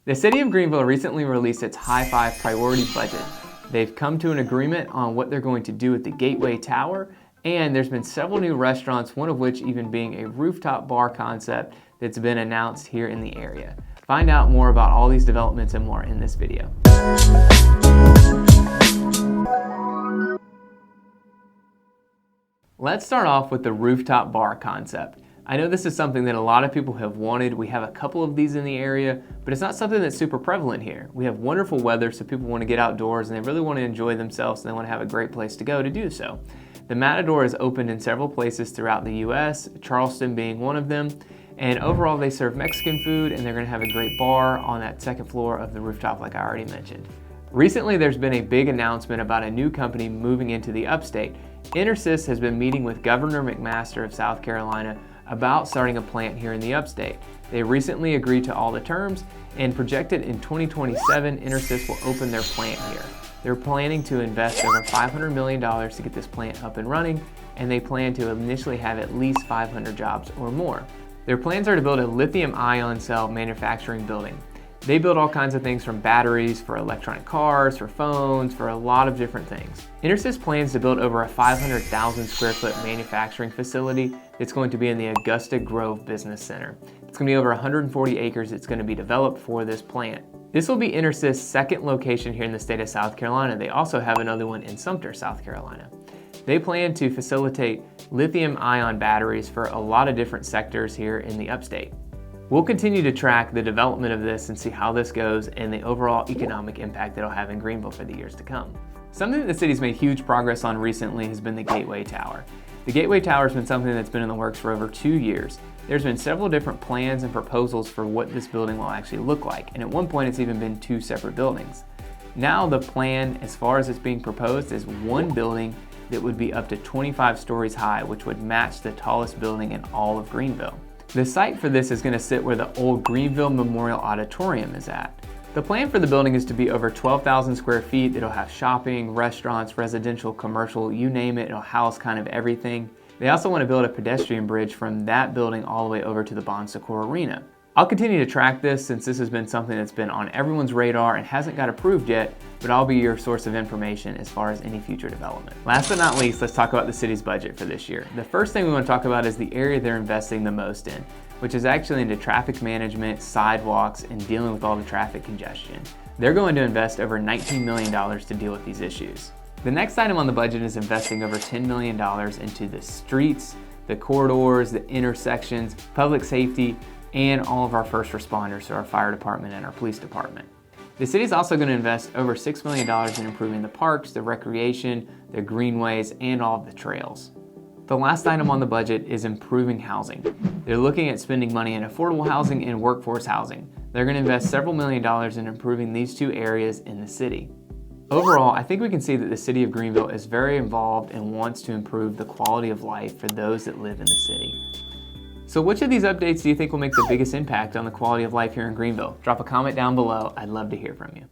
The city of Greenville recently released its High 5 priority budget. They've come to an agreement on what they're going to do with the Gateway Tower, and there's been several new restaurants, one of which even being a rooftop bar concept that's been announced here in the area. Find out more about all these developments and more in this video. Let's start off with the rooftop bar concept. I know this is something that a lot of people have wanted. We have a couple of these in the area, but it's not something that's super prevalent here. We have wonderful weather, so people want to get outdoors and they really want to enjoy themselves and they want to have a great place to go to do so. The Matador is opened in several places throughout the US, Charleston being one of them, and overall they serve Mexican food and they're going to have a great bar on that second floor of the rooftop like I already mentioned. Recently there's been a big announcement about a new company moving into the upstate. Intercell has been meeting with Governor McMaster of South Carolina about starting a plant here in the upstate. They recently agreed to all the terms and projected in 2027 Intercell will open their plant here. They're planning to invest over $500 million to get this plant up and running, and they plan to initially have at least 500 jobs or more. Their plans are to build a lithium-ion cell manufacturing building. They build all kinds of things from batteries for electronic cars, for phones, for a lot of different things. Intercell plans to build over a 500,000 square foot manufacturing facility that's going to be in the Augusta Grove Business Center. It's going to be over 140 acres. It's going to be developed for this plant. This will be Intercell's second location here in the state of South Carolina. They also have another one in Sumter, South Carolina. They plan to facilitate lithium-ion batteries for a lot of different sectors here in the upstate. We'll continue to track the development of this and see how this goes and the overall economic impact it'll have in Greenville for the years to come. Something that the city's made huge progress on recently has been the Gateway Tower. The Gateway Tower has been something that's been in the works for over 2 years. There's been several different plans and proposals for what this building will actually look like, and at one point it's even been 2 separate buildings. Now the plan, as far as it's being proposed, is one building that would be up to 25 stories high, which would match the tallest building in all of Greenville. The site for this is going to sit where the old Greenville Memorial Auditorium is at. The plan for the building is to be over 12,000 square feet. It'll have shopping, restaurants, residential, commercial, you name it. It'll house kind of everything. They also want to build a pedestrian bridge from that building all the way over to the Bon Secours Arena. I'll continue to track this since this has been something that's been on everyone's radar and hasn't got approved yet, but I'll be your source of information as far as any future development. Last but not least, let's talk about the city's budget for this year. The first thing we want to talk about is the area they're investing the most in, which is actually into traffic management, sidewalks, and dealing with all the traffic congestion. They're going to invest over $19 million to deal with these issues. The next item on the budget is investing over $10 million into the streets, the corridors, the intersections, public safety, and all of our first responders, so our fire department and our police department. The city is also going to invest over $6 million in improving the parks, the recreation, the greenways, and all of the trails. The last item on the budget is improving housing. They're looking at spending money in affordable housing and workforce housing. They're going to invest several million dollars in improving these 2 areas in the city. Overall, I think we can see that the city of Greenville is very involved and wants to improve the quality of life for those that live in the city. So which of these updates do you think will make the biggest impact on the quality of life here in Greenville? Drop a comment down below. I'd love to hear from you.